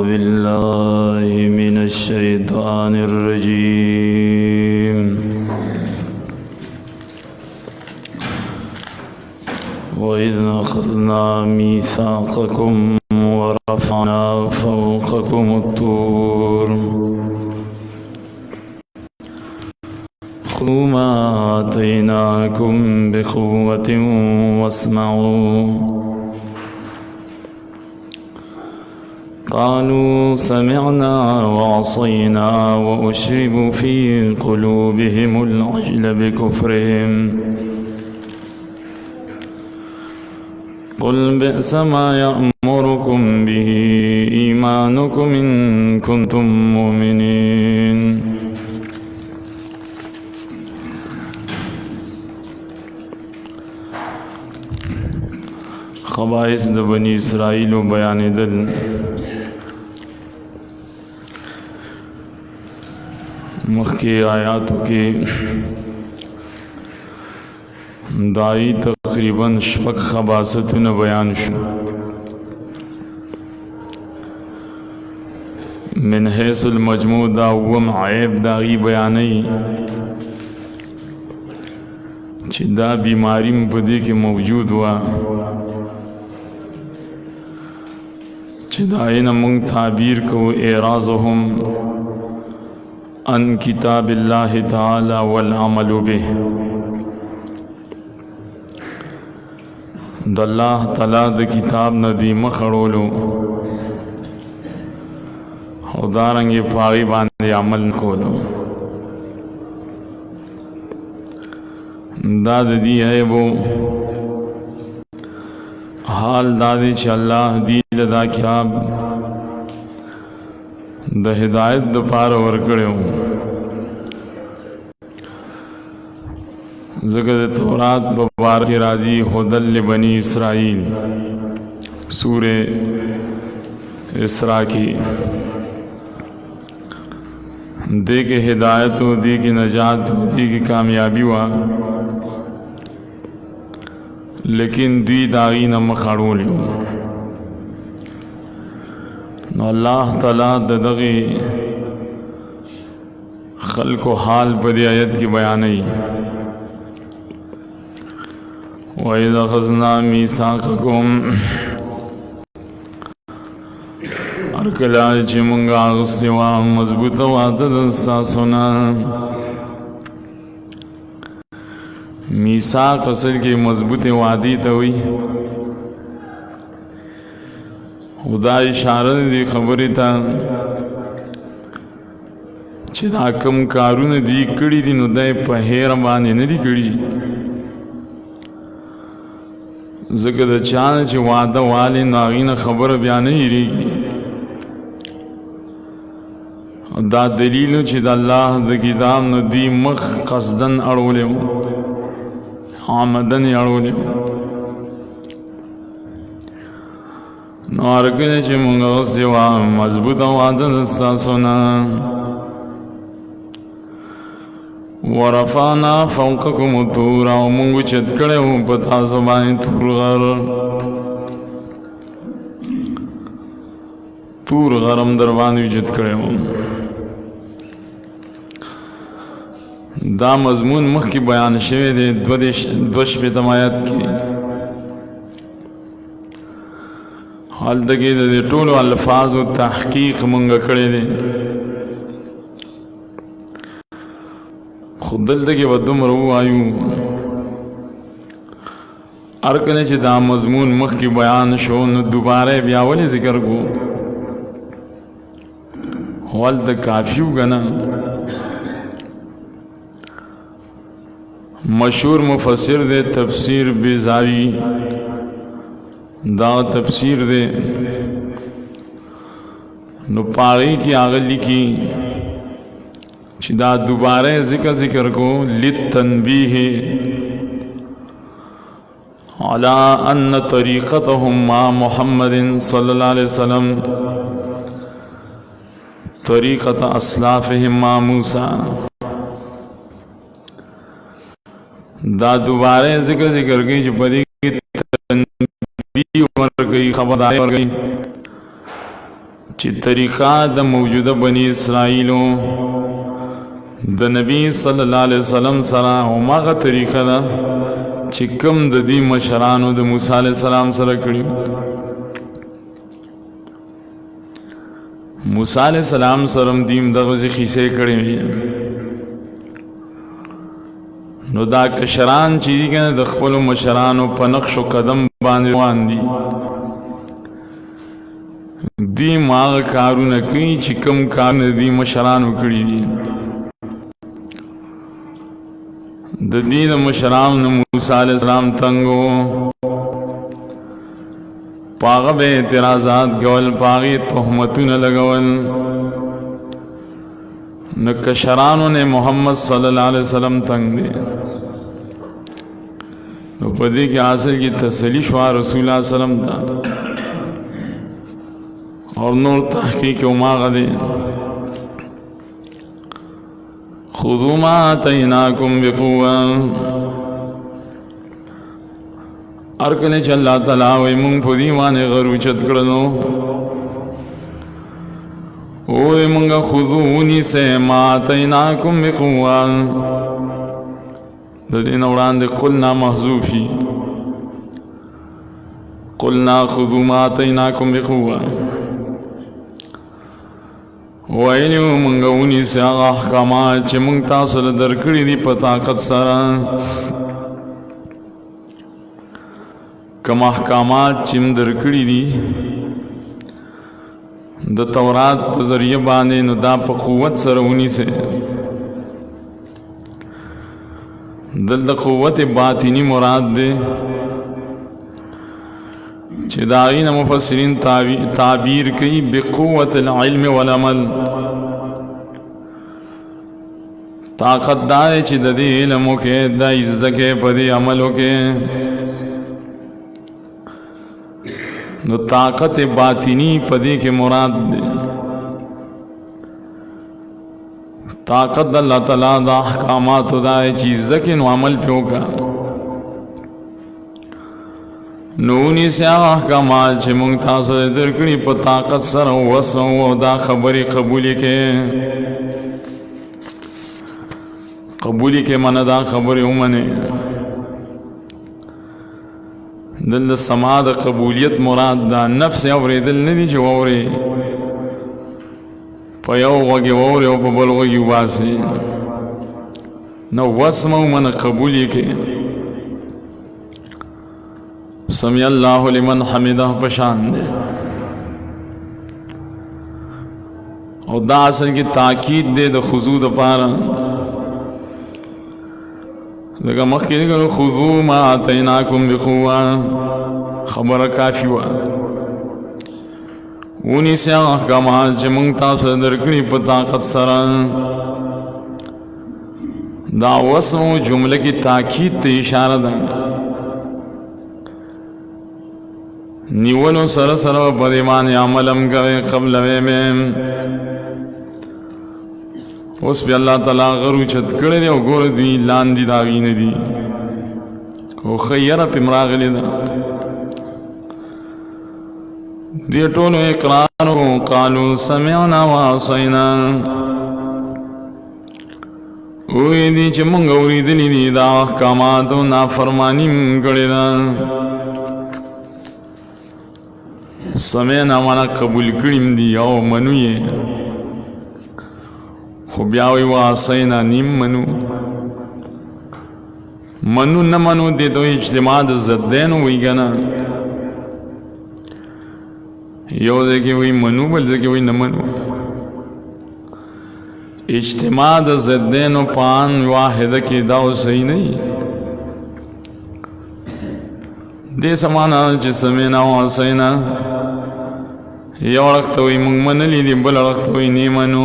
बिल्लाहि मिनश्शैतानिर्रजीम। वइज़ अख़ज़ना मीसाक़कुम वरफ़अना फ़ौक़कुमुत-तूर ख़ुज़ू मा आतैनाकुम बिक़ुव्वतिन वस्मऊ। क़ालू समिअना वअसैना वअश्रिबू फ़ी क़ुलूबिहिमुल अज्ल बिकुफ़्रिहिम। क़ुल बिअस मा यअमुरुकुम बिही ईमानुकुम इन कुन्तुम मुमिनीन। ख़बाइस द बनी इसराइल बयानेदल। मक्के आयातों के दाई तकरीबन शफक खबासतुन बयान शु। मिन हैसुल मजमू दावम ऐब दागी बयानई चिदा बीमारी में पदी के मौजूद हुआ चिदाए न मुंग ताबीर को एराज़हुम अन किताबिल्लाहि ताला वल अमलु बिह। दल्लाह तला द किताब नदी मखड़ोलो उदारंगे पागी बांधे अमल खोलो। दाद दी है वो हाल दादे च अल्लाह दी लदा किताब द हिदायत द पार वर्कड़ो ज़िक्र तौरात बबार के राजी हुदल बनी इसराइल सूरे इसरा की दे के हिदायत हो, दे की नजात हो, दे की कामयाबी हुआ लेकिन दी दागी न मखाड़ो लियो। अल्लाह ताला ददगी खल्क़ व हाल बदी आयत की बयानई वइज़ अख़ज़ना मीसाक़कुम अरकला चिमुंगा गुस्सेवा मजबूत वादद सासुना। मीसाक़ असल के मजबूत वादी तो हुई खुदा इशारत दी खबरी था चिदा कम कारून दी कड़ी दी नुदय पहेर बाने न दी कड़ी ज़िक्र चान च वादा वाले नागीन खबर बयान ही रहेगी। दा दलील चिदा अल्लाह द किताब न दी मख कसदन अड़ोले आमदन अड़ोले नारकने च मुंगा सेवा मजबूत वादन सासुना। वरफ़अना फ़ौक़कुमुत-तूर मुंगु चतकड़े हूँ पता सबाएं तूर गरम दरबान चतकड़े हूँ। दा मजमून मुख की बयान शवे दे द्वश पे तमायत की हाल दगे दे टोलो अल्फाज व तहकीक मंगा खड़े दे खुदल दगे वदम रो आयु अरकने च दा मजमून मुख की बयान शो न दोबारा ब्यावले जिक्र को हाल द काफियू गना। मशहूर मुफस्सिर दे तफसीर बेजावी दा तफसीर दे नुपागी की आगली की चिदा दोबारा जिक्र को लित तनबीह अला अन्न तरीक़तहुम मा मुहम्मदिन सल्लल्लाहु अलैहि वसल्लम तरीक़त अस्लाफ़िहिम मा मूसा। दा दोबारा जिक्र की जो बदी की तनबीह और गई खबरदारी और गई چې طریقہ د موجوده بنی اسرائیلو د نبی صلی الله علیه وسلم سره هماغه طریقه ده چې کوم د دې مشرانو د موسی علیه السلام سره کړي. موسی علیه السلام سره دیم دغه خیسه کړي. نو دا کشران چې دي کنه د خپل مشرانو په نقش او قدم باندې روان دي. دی ماغ کارونه کوي چې کوم کارونه دي مشرانو کړي دي. د دې د مشرانو موسی علیه السلام تنګو پاغه به اعتراضات کول، پاغه تهمتونه لګول. نو کشرانو نے محمد صلی اللہ علیہ وسلم تنگ دے. نو پدې کې حاصل کی تسلی شوا رسول الله صلی الله علیه وسلم تا اور نور تحقیق وماغه دے. خذوا ما آتیناکم بقوة. ارکل چې الله تعالی وي مونږ په دې باندې غرو چت کړنو اوه مونږه خذونی سے ما آتیناکم بقوة. د دې نه وړاندې قلنا محذوفي قلنا خذوا ما آتیناکم بقوة. وایلی مونږه ونی سے هغه احکامات چې مونږ تاسو له درکړي دي په طاقت سره. کوم احکامات چې موږ درکړي دي د تورات په ذریعہ باندې، نو دا په قوت سره ونی سے. دلته قوت باطنی مراد ده چې داغین مفسرین تعبیر کوي بقوت العلم والعمل. طاقت دار چې د دې علم کې د عزت کې په دې عملو کې. نو طاقت باطنی په دې کې مراد ده. طاقت الله تعالی د احکامات د عزت کې نو عمل پیو کا. نونی سے احکامات چې مونږ تاسو درکړي په طاقت سره وسو او دا خبرې قبولې کې. قبولې کې معنا دا خبرې ومنه. دل سما د قبولیت مراد دا نفس اوریدل نه دي چې ووري په یو وګي ووري او په بل وګي واسي. نو وسمو من قبولې کې سمی اللہ لمن حمدہ پشان دے. اور دا اصل کی تاکید دے دا خضوع دا پارا. لگا مخی لگا خضوع ما آتیناکم بقوة خبر کافی وا. اونی سے احکامات چھ منگتا صدرکنی پا طاقت سران. دا وسمو جملے کی تاکید تے اشارہ دا. نیولو سر سر پریمان عملم کرے قبل میں اس پہ اللہ تعالیٰ غرو چت کڑے دے او گور دی لاندی داغی ندی او خیر پہ مراغلی دا. دی ٹولو اقرارو قالو سمعنا وعصینا. اوی دی چھ منگوری دلی دی دا احکاماتو نافرمانی کڑے دا. سمینا مانا قبول کریم دی او منوی خو بیاوی واسینا نیم منو. منو نمنو دی تو اجتماع دا زدینو وی گنا. یو دیکھے وی منو بل دیکھے وی نمنو. اجتماع دا زدینو پان واحد کی داو صحیح نہیں. دے سمانا چی سمینا واسینا یو وقت وی منگ منلی دی بل وقت وی نیمنو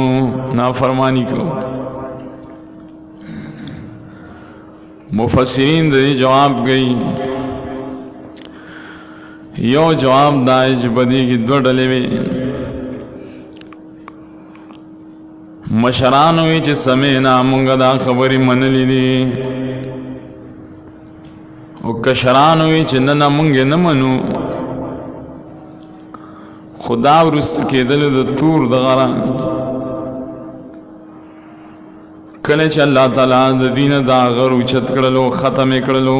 نافرمانی کو. مفسرین دی جواب گئی. یو جواب دائی چی بدی کی دو ڈلے وی. مشرانوی چی سمینا منگا دا خبری منلی دی او کشرانوی چی ننا منگی نمنو خدا ورست کېدل د تور د غره کله چې الله تعالی د دین دا غر اوچت کړلو ختم کړلو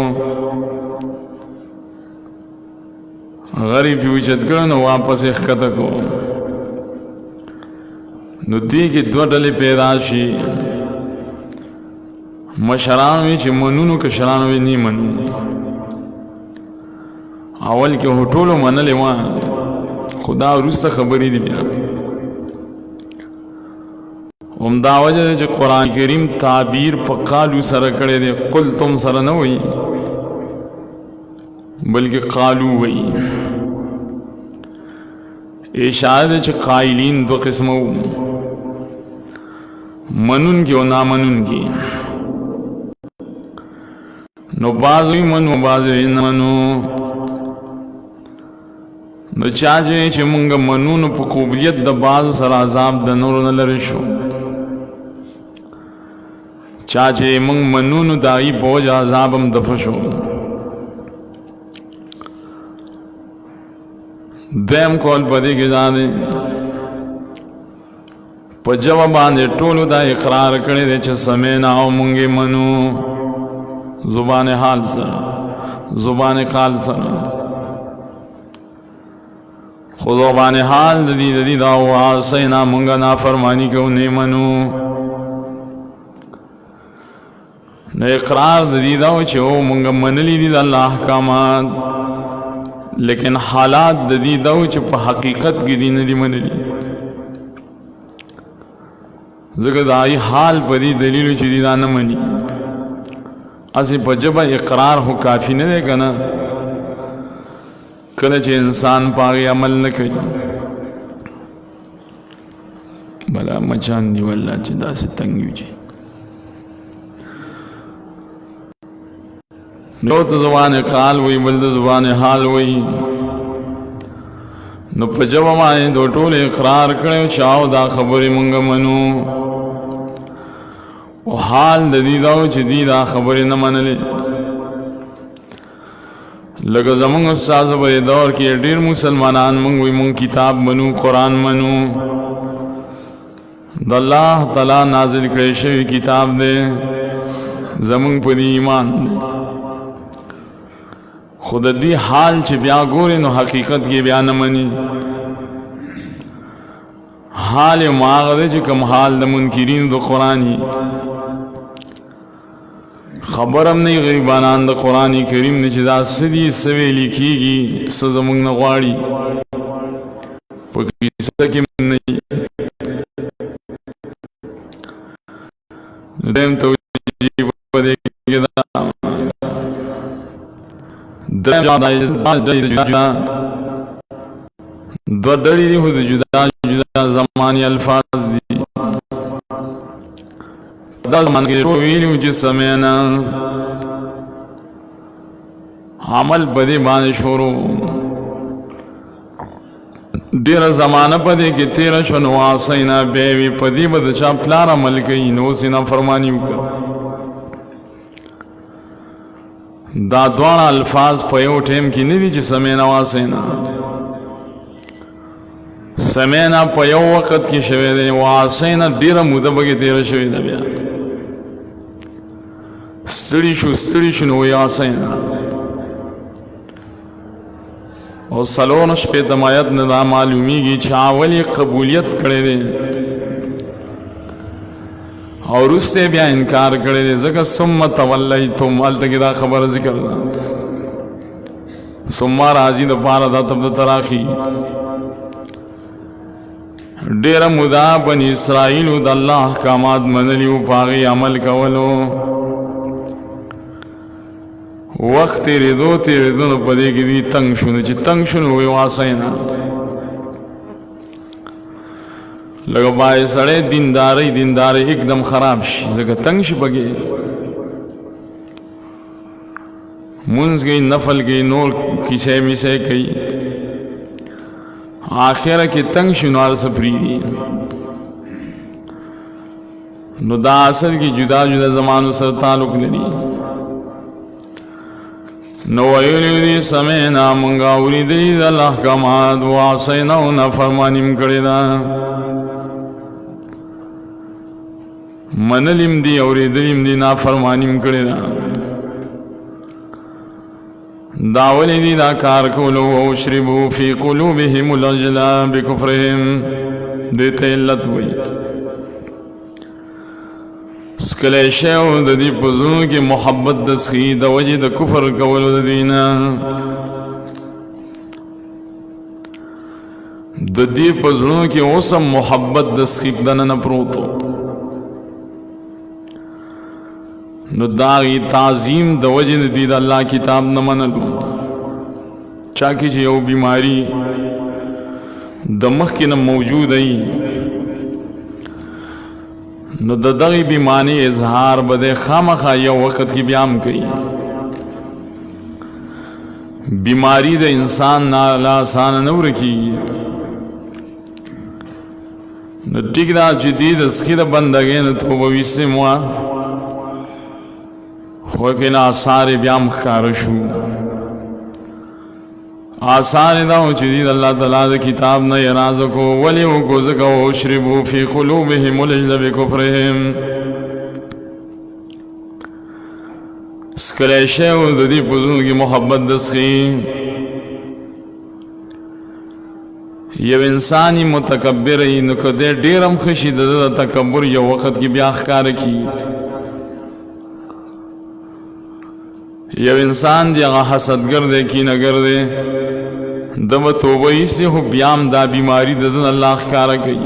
غریب اوچت کړو نو واپس یې ښکته کو نو دې کې دوه ډلې پیدا شي مشران وي چې منونو کشران وي نه منو اول کې هټولو منلې وه خدا وروسته خبرې دي بیا همدا وجه ده چې قرآن کریم تعبیر په قالو سره کړی دی قلتم سره نه وایي بلکې قالو وایي اشاره ده چې قائلین دو قسمه وو منون کې او نامنون کې نو بعض وی منو بعض وی نه منو نو چا چې مونږ منونو په قوبلیت د بعض سره عذاب د نور نه لري شو چا چې مونږ منونو دای په وجه عذاب هم دفع شو دیم کول پدې کې ځانې په جواب باندې ټولو دا اقرار کړی دی چې سمینا او مونږ منو زبان حال سره زبان قال سره خو زبان حال د دې دا واسینا مونږ نافرمانی کوو نه منو نو اقرار د دې دا چې او مونږ منلي دي د الله احکامات لیکن حالات د دې دا چې په حقیقت کې دي نه دي منلي ځکه دای حال په دې دلیل چې دي دا نه مني اسی په جبه اقرار هو کافی نه دی کنه کله چې انسان پاغي عمل نه کوي بلا مچان دی والله چې داسې تنګ وي نو ته زبان قال وی بل د زبان حال وی نو په جواب باندې دوه ټول اقرار کړو چاو دا خبرې مونږ منو او حال د دې دا چې دې دا خبرې نه منلې لکه زمونږ استاد په دور کې ډېر مسلمانان مونږ وی مونږ کتاب منو قرآن منو د الله تعالی نازل کړی شوی کتاب دی زمونږ په ایمان دی خود دی حال چې بیا ګوري نو حقیقت کې بیا نه مني حال ماغه چې کوم حال د منکرین د قرآنی خبرم نه غریبانان د قرآنی کریم نه چې دا سدي سوي لیکيږي سزمون نه غواړي په کیسه کې نه دیم توجیه بده کې دا دو دړي دي خو جدا جدا زماني الفاظ دي دا زمان کې ویلو چې سمعنا عمل پدې باندې شروع ډېر زمانہ پدې کې 13 شنو واسینا به وی پدې بد چا پلار عمل کوي نو سینا فرمانی وکړه دا دوه الفاظ په یو ټیم کې نه دي چې سمینا واسینا سمینا په یو وخت کې شوی دی واسینا ډیره موده به تیر شوی دی بیا ستړي شو نو واسینا او سلون شپې د مایت نه دا معلومیږي چې اولی قبولیت کړی دی او رسته بیا انکار کړی دی ځکه ثم تولیتم الته دا خبره ذکر ده ثم راځي د پاره د تب تراخی ډیر مودا بنی اسرائیل د الله احکامات منلی او پاغي عمل کولو وخت ریدو نو پدې کې دي تنگ شونه چې تنگ شونه وي واسینا لگا بای سړی دینداري एकदम خراب شي ځکه تنگ شي بګي منځ گئی نفل گئی نور کیسه میسه کوي آخره کې تنگ شنوار سپری نو دا اصل کې جدا زمانو سره تعلق لري نو ویلی دی سمینا منگا اوریدلی دا الاحکامات وعصینا و نافرمانیم کردی منلیم دی اوریدلیم دی نافرمانیم کردی داولی دی دا کار کولو و اشربو فی قلوبهم العجلا بکفرهم دیتا علت وی سکلیشه و دا دی پزنو کی محبت دسخی دا وجه دا کفر کولو دا دینا دا دی پزنو کی اوسم محبت دسخی دنن پروتو نو داغی تعظیم دا وجه دی دا اللہ کتاب نمانلو چاکی چی یو بیماری دا مخی نم موجود ای نو دا دغی بیمانی اظہار بدے خامخا یو وقت کی بیام کئی بیماری دا انسان نالا آسان نو رکی نو ٹک دا جدید اسخی دا بندگی نو توبویستے موا خوکن آثار بیام خارشو آثار داو چدید اللہ تعالیٰ دا کتاب نا ینازکو ولیو گوزکو اشربو فی قلوبهم العجل بکفرهم سکلیشیو دا دی پزون کی محبت دسخی یو انسانی متکبر ای نکو دے دیرم خشی دا تکبر یو وقت کی بیاخ کارکی یو انسان دی اغا حسدگر دے کینگر دے دب توبہی سے ہو بیام دا بیماری ددن اللہ خکارا کئی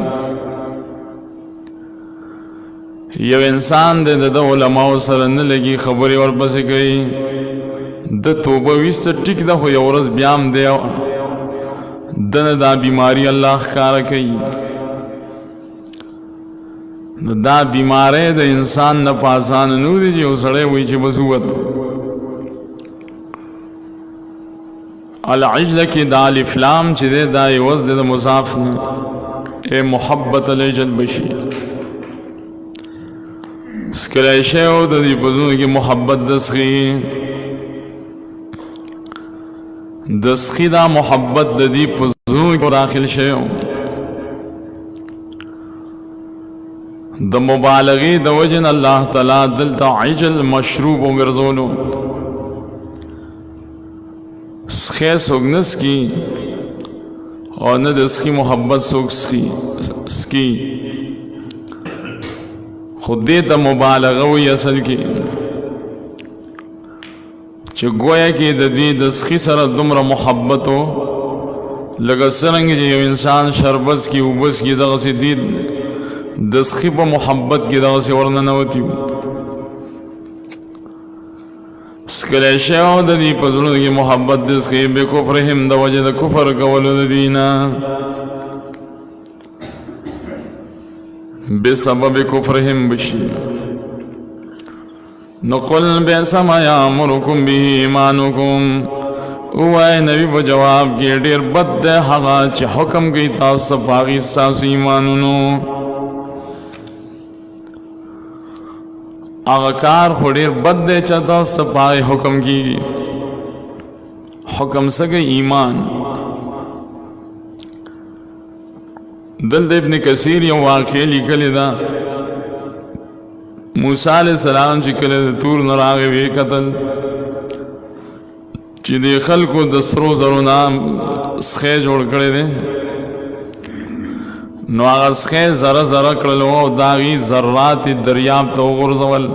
یو انسان دے دا علماء سرن لگی خبری ورپس کئی دا توبہی سے ٹک دا ہو یو رز بیام دے دن دا بیماری اللہ خکارا کئی دا بیمارے دا انسان نا پاسان نو دی جو سڑے ہوئی چی بسوت العجل کی دا الافلام چی دے دا ایوز دے دا مضافنا اے محبت العجل بشی سکلیشے ہو دا دی پزون کی محبت دسخی دسخی دا محبت دا دی پزون کی داخل شے ہو دا مبالغی دا وجن اللہ تعالیٰ دلتا عجل مشروب و گرزولو سخی سوگنس کی اور نہ دسخی محبت سوگ سکی خود دیتا مبالغوی اصل کی چھ گویا کی دی دسخی سر دمر محبت ہو لگا سرنگ جی انسان شربت کی اوبس کی دغا سی دید دسخی پا محبت کی دغا سی ورننوتی ہو سکلیشے ہو دا دی پزرون کی محبت دسخی بے کفرہم دا وجہ دا کفر کولو دا دینا بے سبب کفرہم بشی نقل بے سما یامرکم بھی ایمانکم اوائے نبی با جواب کی دیر بد دے حقا چی حکم کی تاثف آگی ساس ایمانونو آغاکار خوڑیر بد دے چاہتا سپاہی حکم کی حکم سکے ایمان دل دے ابن کثیر یو واقعی لکلی دا موسیٰ علیہ السلام چی کلی دا تور نراغی وی قتل چی دے خلقو دسرو زرو نام سخی جوڑ کردے دے نو آغا سخی زر زر کرلو او داغی ذرات دریاب تو غرزول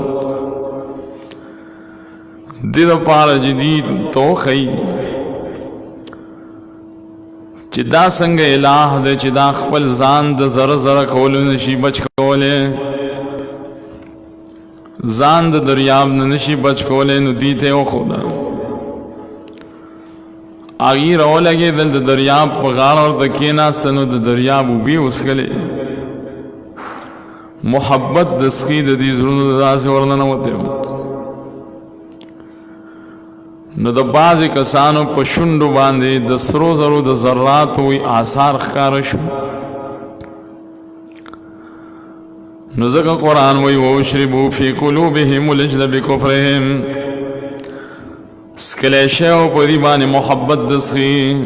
دید پار جدید تو خی چی دا سنگ الہ دے چی دا خپل زان دا زر زر کولو نشی بچ کولے زان دا دریاب نشی بچ کولے نو دیتے او خودا آگی رو لگے دل دا دریاب پغار اور دکینا سنو دا دریاب بھی اسکلے محبت دسخی دا دی ضرور دا سے ورنہ ہوتے ہو نو دا بعض کسانو پشندو باندے دا سرو زرو دا ذرات ہوئی آثار خارشو نو ذکر قرآن وی وَوْشْرِبُوا فِي قُلُوبِهِمُ الْعِجْلَ بِكُفْرِهِمْ سکلیشه او پدی باندې محبت دسخی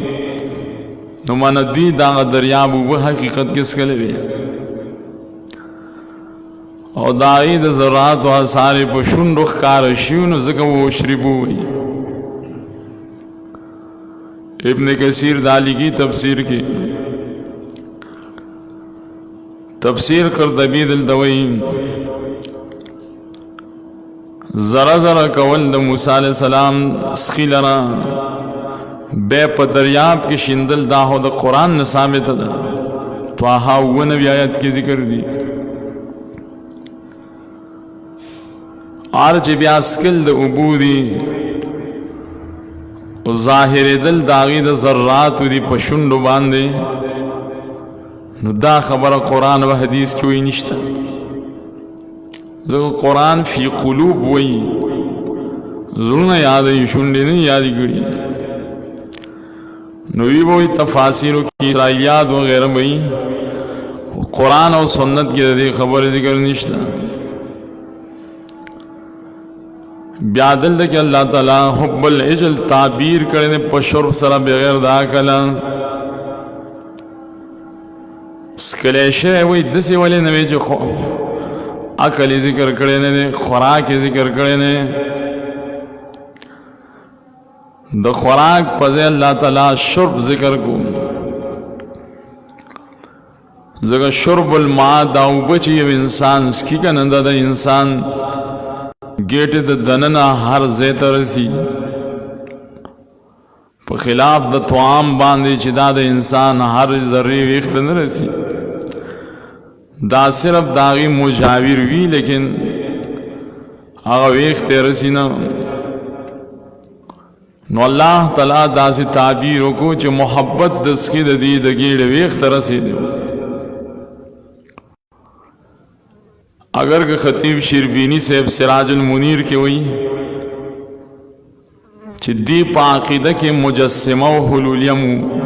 نو من دی دا دریاب و حقیقت کس کلی بی او دائی دا ذرات و اثار پشون رخ کارشیون و ذکر و شربو وی ابن کثیر دالی کی تفسیر کی تفسیر قرطبی دلدوئی ذرا ذرا کول دا موسیٰ علیہ السلام سخی لرا بے پا دریاب کی شندل داہو دا قرآن نثابت دا توہا و نبی آیت کی ذکر دی آرچ بیاسکل دا عبودی و ظاہر دل داغی دا ذرات دی پشندو باندے نو دا خبر قرآن و حدیث کی ہوئی نشتا قرآن فی قلوب وی ضرورنا یاد ہے شنڈے نہیں یادی گڑی نوی بوئی تفاسیر کی اسرائیلیات وغیرہ بئی قرآن و سنت کی دے خبر ذکر نشتا بیادل دے کہ اللہ تعالی حب العجل تعبیر کرنے پشرب سرا بغیر دا کلا سکلیشے وی دسی والے نوی جو عقل ذکر کرے نے خوراک ذکر کرے نے دا خوراک پزے اللہ تعالی شرب ذکر کو ذکر شرب الماء داو بچی اب انسان سکی کا نندہ دا انسان گیٹ دا دننا ہر زیتا رسی پا خلاف دا توام باندے چی دا انسان ہر ذری ویخت نرسی دا صرف داغی مجاور وی لیکن آغا ویخت رسی نا نو اللہ تعالیٰ دا سی تعبیروں کو چی محبت دسکی دا دی دا گیڑ ویخت رسی دے اگر کہ خطیب شربینی صاحب سراج المنیر کے ہوئی چی دی پا عقیدہ کے مجسمہ و حلولیمو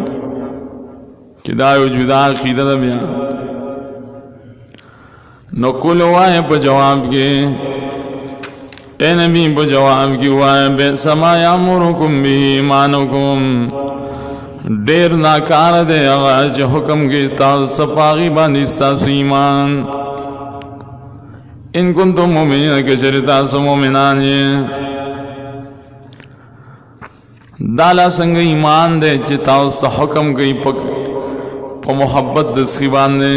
چی دا جدا عقیدہ دا بیان نو کل وائے پا جواب کے اے نبی پا جواب کی وائے بے سما یامرکم بھی ایمانکم دیر ناکار دے اغاج حکم کے استاذ سپاغی باندی استاذ ایمان ان کن تو مومنین کے چرتا سو مومنان دالا سنگ ایمان دے چتا اس حکم گئی پا محبت دسخی باندے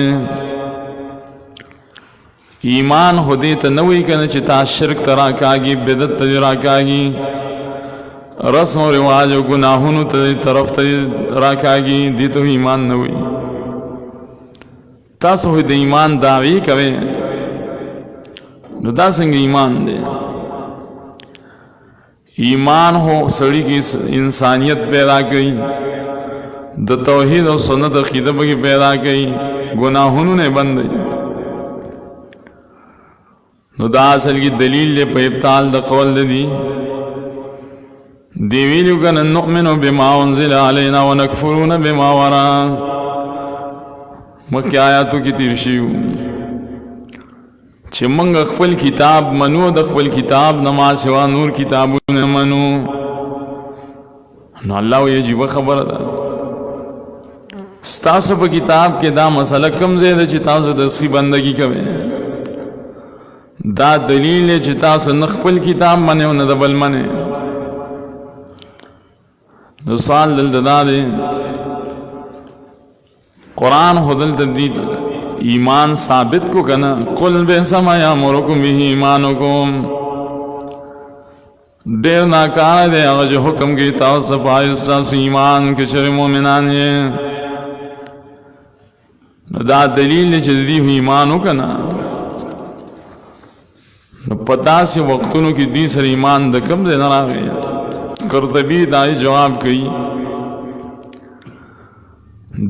ایمان خودی تا نوی کنا چتا شرک ترا کاگی بدت تجرا کاگی رسم و رواج و گناہونو تا طرف تجرا کاگی دی تو ایمان نوی تاسو خود ایمان داوی کوئے نو دا سنگ ایمان دے ایمان ہو سڑی کی انسانیت پیدا کی دا توحید و سنت عقیدہ کی پیدا کی گناہونو نے بند دی نو دا اصل کی دلیل لے پہ ابتال دا قول دی دیویلیو کنا نؤمنو بما انزل علینا ونکفرون بما ورا مکی آیاتو کی تیرشیو چھ منگ اخفل کتاب منو دا اخفل کتاب نما سوا نور کتابو نمنو نو اللہ یہ جیب خبر دا ستاسو پا کتاب کے دا مسئلہ کم زیدہ چھ تاسو دسخی بندگی کبھے دا دلیل ہے چھ تاسو نخفل کتاب منے و ندبل منے دو سال دل دا دے قرآن خودل تدید ایمان ثابت کو کنا قل بے سما یامرکم بھی ایمانکم دیر ناکار دے اگر جو حکم کی تاثب آئی استاس ایمان کے شر مومنان ہے دا دلیل چھ دی ہوئی ایمانو کنا پتا سے وقتونو کی دی سر ایمان دا کم دے نرا گئی قرطبی دائی جواب کئی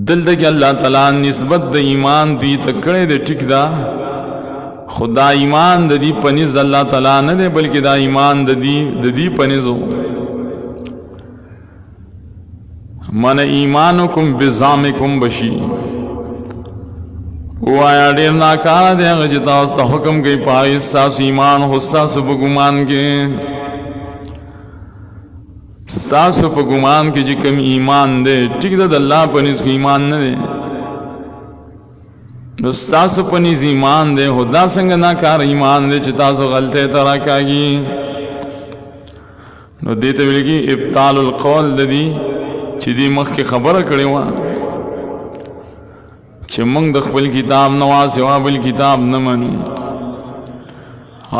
دل دا کہ اللہ تعالیٰ نسبت دا ایمان دی تکڑے دے ٹک دا خدا ایمان دا دی پنیز دا اللہ تعالیٰ نہ دے بلکہ دا ایمان دا دی پنیز ہو من ایمانکم بزامکم بشی وہ آیا دیر ناکارا دے گا جتا استا حکم گئی پائی استاس ایمان حستا سب گمان کے ستاسو په ګمان کې چې کوم ایمان دی ټیک ده د الله په نس ایمان نه دی نو ستاسو په نس ایمان دی خدا څنګه ناکار ایمان دی چې تاسو غلطه ترا کاږي نو دې ته ویل کی ابطال القول د دې چې دې مخکې خبره کړې و چې موږ د خپل کتاب نواز او بل کتاب نه منو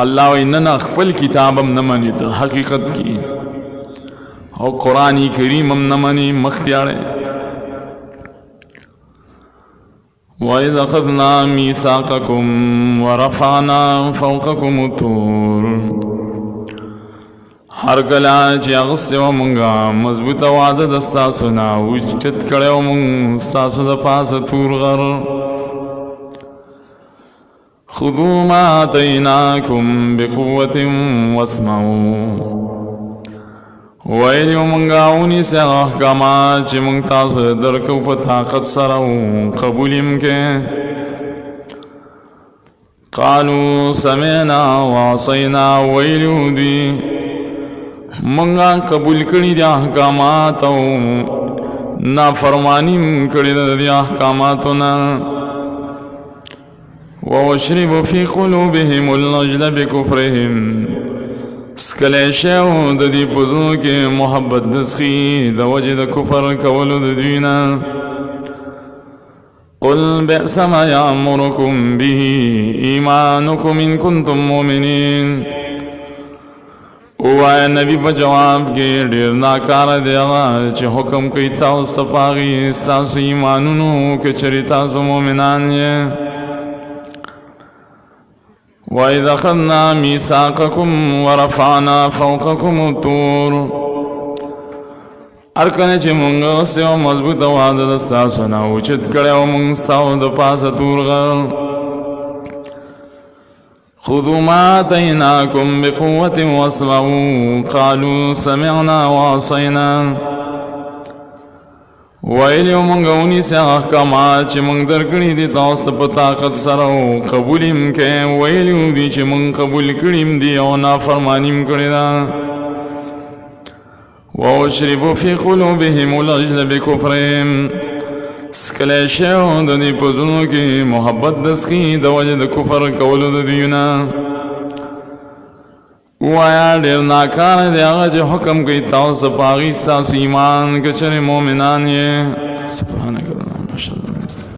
الله ویننا خپل کتاب هم نه مني ته حقیقت کې او قرآن کریم هم نه مني مختیاړه وَإِذْ أَخَذْنَا مِيثَاقَكُمْ وَرَفَعْنَا فَوْقَكُمُ الطُّورَ هر کله چې اغسې و مونږه مضبوطه وعده د ستاسو نه اوچت کړی و مونږ ستاسو د پاسه تور غر خذوا ما آتیناکم بقوة واسمعوا ویلی و مونږه ونیسئ هغه احکامات چې مونږ تاسو درکو په طاقت سره قبول یم کې قالوا سمعنا وعصینا ویلی دوی منگا قبول کری دی احکامات او نافرمانی کری دی احکاماتنا وَوَشْرِبُ فِي قُلُوبِهِمُ الْعِجْلَ بِكُفْرِهِمْ سکلیشو د دې پزو کې محبت دسخي د وجه د کفر کولو د دوینا قل بئس ما یأمرکم به ایمانکم ان کنتم مؤمنین وای نبی په جواب کې ډیر ناکاره دی هغه چې حکم کوي تاسو ته پاغي تاسو ایمانونو کې چری تاسو مؤمنان یې وَإِذْ أَخَذْنَا مِيثَاقَكُمْ وَرَفَعْنَا فَوْقَكُمُ الطُّورَ ارکنه چې مونږ سه مضبوطه وعده د تاسو نه اوچت کړو مونږ ساو د پاسه تور غل خذوا ما آتيناكم بقوة واسمعوا قالوا سمعنا وعصينا ویلی مونږ ونیسئ احکامات چې مونږ درکړي دي تاسو ته په طاقت سره او قبول یم کې ویلی دي چې مونږ قبول کړي دي او نافرمانی م کړې ده وَوَشْرِبُوا فِي قُلُوبِهِمُ الْعِجْلَ بِكُفْرِهِمْ سکلیشو د دې پزونو کې محبت دسخي د وجه د کفر کولو د دوینا وایا ډیر ناکاره دی هغه چې حکم کوي تاسو پاغي تاسو ایمان کې چې مؤمنان یې سبحانك اللهم